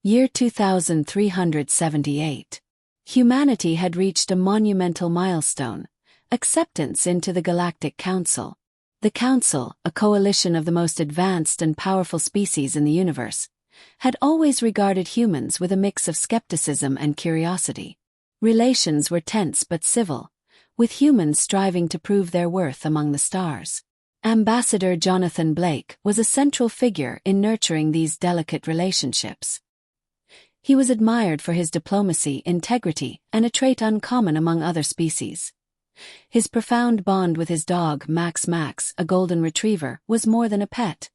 Year 2378. Humanity had reached a monumental milestone: acceptance into the Galactic Council. The Council, a coalition of the most advanced and powerful species in the universe, had always regarded humans with a mix of skepticism and curiosity. Relations were tense but civil, with humans striving to prove their worth among the stars. Ambassador Jonathan Blake was a central figure in nurturing these delicate relationships. He was admired for his diplomacy, integrity, and a trait uncommon among other species. His profound bond with his dog Max, a golden retriever, was more than a pet.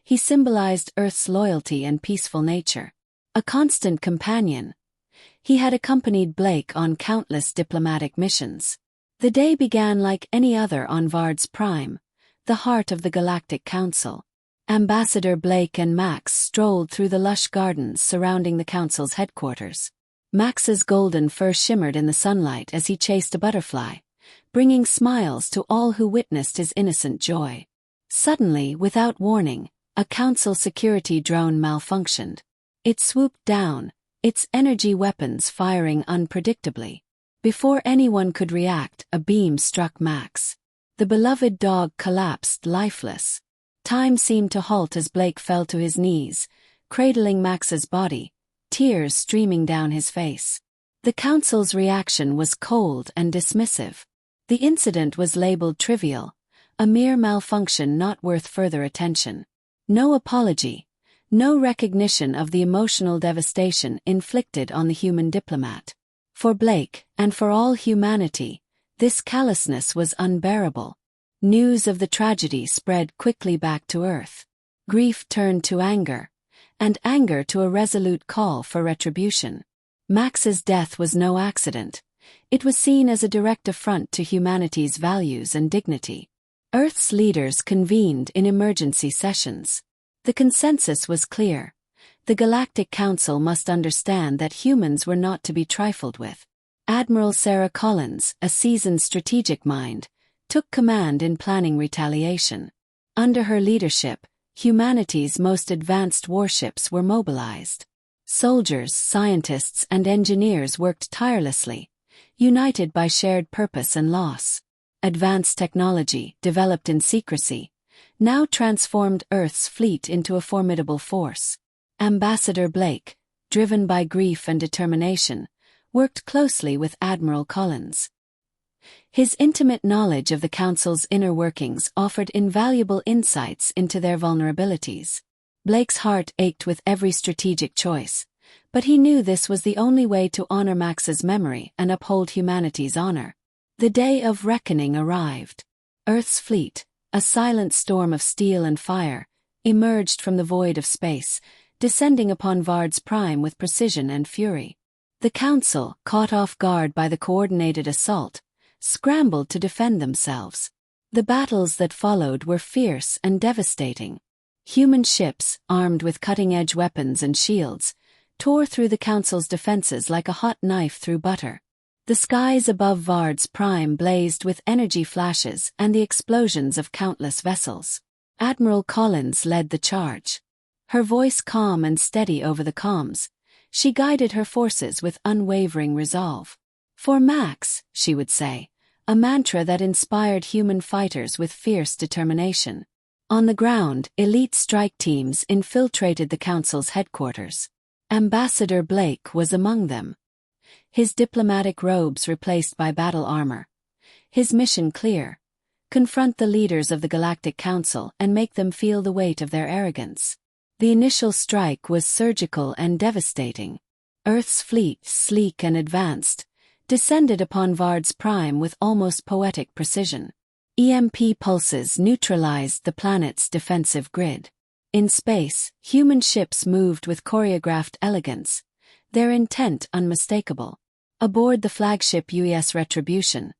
He symbolized Earth's loyalty and peaceful nature. A constant companion, he had accompanied Blake on countless diplomatic missions. The day began like any other on Vards Prime, the heart of the Galactic Council. Ambassador Blake and Max strolled through the lush gardens surrounding the Council's headquarters. Max's golden fur shimmered in the sunlight as he chased a butterfly, bringing smiles to all who witnessed his innocent joy. Suddenly, without warning, a Council security drone malfunctioned. It swooped down, its energy weapons firing unpredictably. Before anyone could react, a beam struck Max. The beloved dog collapsed lifeless. Time seemed to halt as Blake fell to his knees, cradling Max's body, tears streaming down his face. The Council's reaction was cold and dismissive. The incident was labeled trivial, a mere malfunction not worth further attention. No apology, no recognition of the emotional devastation inflicted on the human diplomat. For Blake, and for all humanity, this callousness was unbearable. News of the tragedy spread quickly back to Earth. Grief turned to anger, and anger to a resolute call for retribution. Max's death was no accident. It was seen as a direct affront to humanity's values and dignity. Earth's leaders convened in emergency sessions. The consensus was clear. The Galactic Council must understand that humans were not to be trifled with. Admiral Sarah Collins, a seasoned strategic mind, took command in planning retaliation. Under her leadership, humanity's most advanced warships were mobilized. Soldiers, scientists, and engineers worked tirelessly, united by shared purpose and loss. Advanced technology, developed in secrecy, now transformed Earth's fleet into a formidable force. Ambassador Blake, driven by grief and determination, worked closely with Admiral Collins. His intimate knowledge of the Council's inner workings offered invaluable insights into their vulnerabilities. Blake's heart ached with every strategic choice, but he knew this was the only way to honor Max's memory and uphold humanity's honor. The day of reckoning arrived. Earth's fleet, a silent storm of steel and fire, emerged from the void of space, descending upon Vards Prime with precision and fury. The Council, caught off guard by the coordinated assault, scrambled to defend themselves. The battles that followed were fierce and devastating. Human ships, armed with cutting-edge weapons and shields, tore through the Council's defenses like a hot knife through butter. The skies above Vards Prime blazed with energy flashes and the explosions of countless vessels. Admiral Collins led the charge. Her voice calm and steady over the comms, she guided her forces with unwavering resolve. For Max, she would say, a mantra that inspired human fighters with fierce determination. On the ground, elite strike teams infiltrated the Council's headquarters. Ambassador Blake was among them. His diplomatic robes replaced by battle armor. His mission clear: confront the leaders of the Galactic Council and make them feel the weight of their arrogance. The initial strike was surgical and devastating. Earth's fleet, sleek and advanced, descended upon Vards Prime with almost poetic precision. EMP pulses neutralized the planet's defensive grid. In space, human ships moved with choreographed elegance, their intent unmistakable. Aboard the flagship UES Retribution,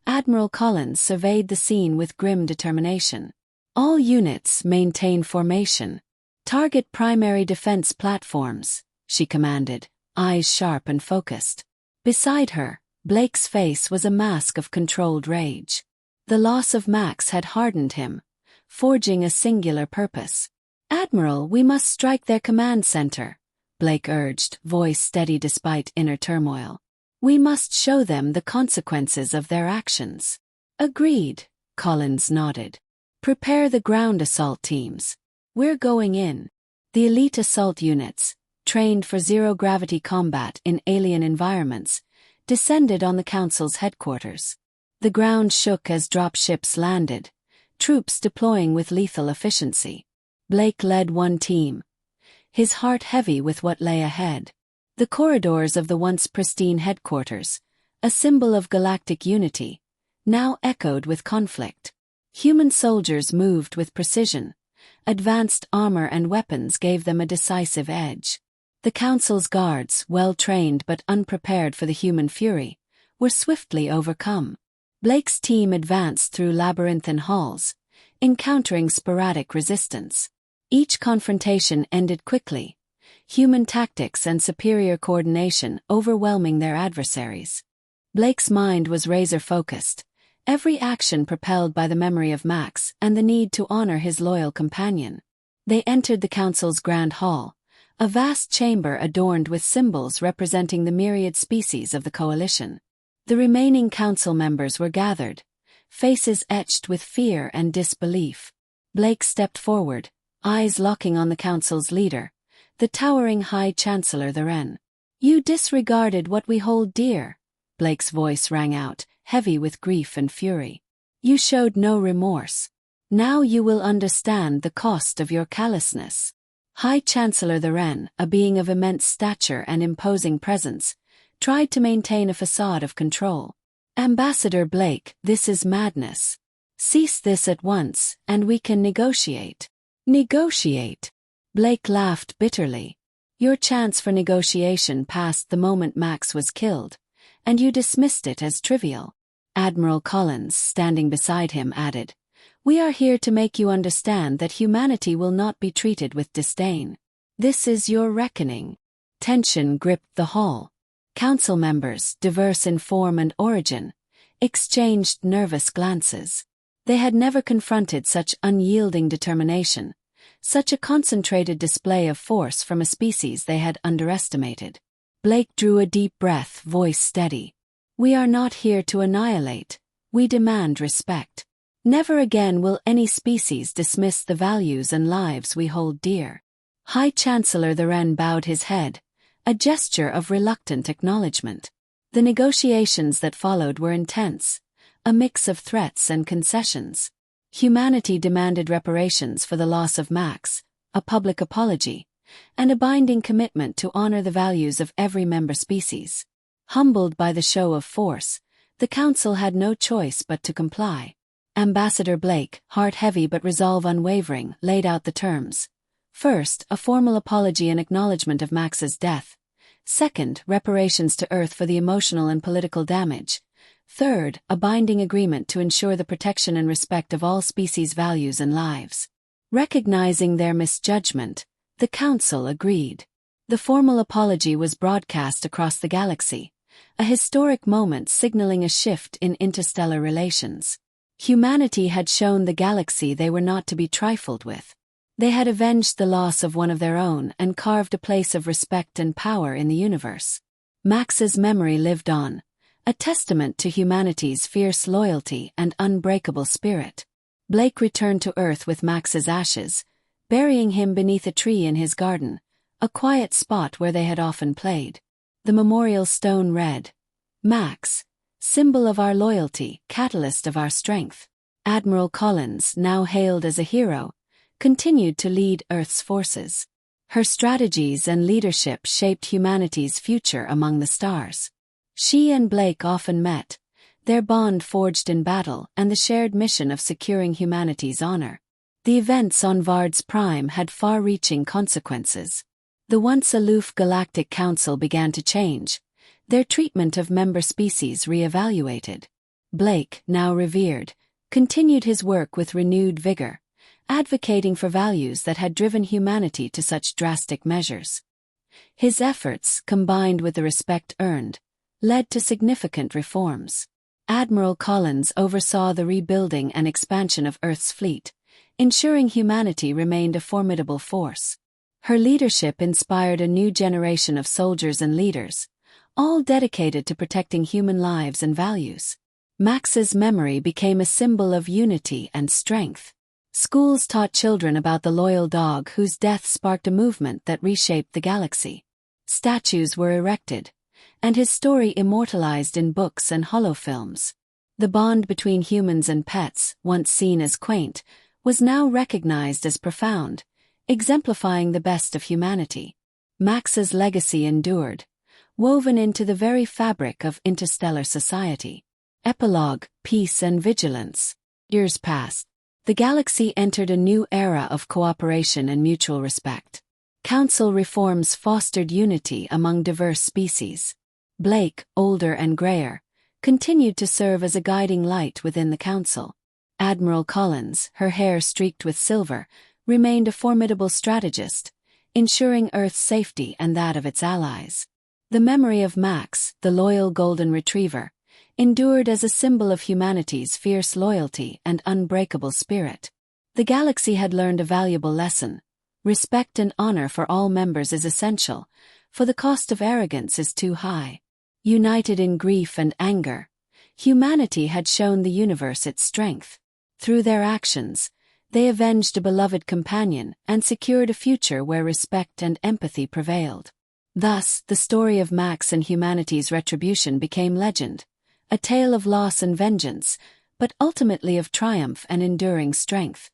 Admiral Collins surveyed the scene with grim determination. All units maintain formation. Target primary defense platforms, she commanded, eyes sharp and focused. Beside her, Blake's face was a mask of controlled rage. The loss of Max had hardened him, forging a singular purpose. "Admiral, we must strike their command center," Blake urged, voice steady despite inner turmoil. We must show them the consequences of their actions. Agreed, Collins nodded. Prepare the ground assault teams. We're going in. The elite assault units, trained for zero-gravity combat in alien environments, descended on the Council's headquarters. The ground shook as dropships landed, troops deploying with lethal efficiency. Blake led one team, his heart heavy with what lay ahead. The corridors of the once pristine headquarters, a symbol of galactic unity, now echoed with conflict. Human soldiers moved with precision. Advanced armor and weapons gave them a decisive edge. The Council's guards, well-trained but unprepared for the human fury, were swiftly overcome. Blake's team advanced through labyrinthine halls, encountering sporadic resistance. Each confrontation ended quickly, human tactics and superior coordination overwhelming their adversaries. Blake's mind was razor-focused, every action propelled by the memory of Max and the need to honor his loyal companion. They entered the Council's Grand Hall, a vast chamber adorned with symbols representing the myriad species of the Coalition. The remaining Council members were gathered, faces etched with fear and disbelief. Blake stepped forward, eyes locking on the Council's leader, the towering High Chancellor the Wren. You disregarded what we hold dear, Blake's voice rang out, heavy with grief and fury. You showed no remorse. Now you will understand the cost of your callousness. High Chancellor the Wren, a being of immense stature and imposing presence, tried to maintain a facade of control. Ambassador Blake, this is madness. Cease this at once, and we can negotiate. Negotiate? Blake laughed bitterly. Your chance for negotiation passed the moment Max was killed, and you dismissed it as trivial. Admiral Collins, standing beside him, added, We are here to make you understand that humanity will not be treated with disdain. This is your reckoning. Tension gripped the hall. Council members, diverse in form and origin, exchanged nervous glances. They had never confronted such unyielding determination, such a concentrated display of force from a species they had underestimated. Blake drew a deep breath, voice steady. We are not here to annihilate. We demand respect. Never again will any species dismiss the values and lives we hold dear. High Chancellor the Wren bowed his head, a gesture of reluctant acknowledgement. The negotiations that followed were intense, a mix of threats and concessions. Humanity demanded reparations for the loss of Max, a public apology, and a binding commitment to honor the values of every member species. Humbled by the show of force, the Council had no choice but to comply. Ambassador Blake, heart heavy but resolve unwavering, laid out the terms. First, a formal apology and acknowledgement of Max's death. Second, reparations to Earth for the emotional and political damage. Third, a binding agreement to ensure the protection and respect of all species' values and lives. Recognizing their misjudgment, the Council agreed. The formal apology was broadcast across the galaxy, a historic moment signaling a shift in interstellar relations. Humanity had shown the galaxy they were not to be trifled with. They had avenged the loss of one of their own and carved a place of respect and power in the universe. Max's memory lived on, a testament to humanity's fierce loyalty and unbreakable spirit. Blake returned to Earth with Max's ashes, burying him beneath a tree in his garden, a quiet spot where they had often played. The memorial stone read, Max, symbol of our loyalty, catalyst of our strength. Admiral Collins, now hailed as a hero, continued to lead Earth's forces. Her strategies and leadership shaped humanity's future among the stars. She and Blake often met, their bond forged in battle and the shared mission of securing humanity's honor. The events on Vard's Prime had far-reaching consequences. The once aloof Galactic Council began to change, their treatment of member species re-evaluated. Blake, now revered, continued his work with renewed vigor, advocating for values that had driven humanity to such drastic measures. His efforts, combined with the respect earned, led to significant reforms. Admiral Collins oversaw the rebuilding and expansion of Earth's fleet, ensuring humanity remained a formidable force. Her leadership inspired a new generation of soldiers and leaders, all dedicated to protecting human lives and values. Max's memory became a symbol of unity and strength. Schools taught children about the loyal dog whose death sparked a movement that reshaped the galaxy. Statues were erected, and his story immortalized in books and holofilms. The bond between humans and pets, once seen as quaint, was now recognized as profound, exemplifying the best of humanity. Max's legacy endured, woven into the very fabric of interstellar society. Epilogue: Peace and Vigilance. Years passed. The galaxy entered a new era of cooperation and mutual respect. Council reforms fostered unity among diverse species. Blake, older and grayer, continued to serve as a guiding light within the council. Admiral Collins, her hair streaked with silver, remained a formidable strategist, ensuring Earth's safety and that of its allies. The memory of Max, the loyal golden retriever, endured as a symbol of humanity's fierce loyalty and unbreakable spirit. The galaxy had learned a valuable lesson. Respect and honor for all members is essential, for the cost of arrogance is too high. United in grief and anger, humanity had shown the universe its strength. Through their actions, they avenged a beloved companion and secured a future where respect and empathy prevailed. Thus, the story of Max and humanity's retribution became legend, a tale of loss and vengeance, but ultimately of triumph and enduring strength.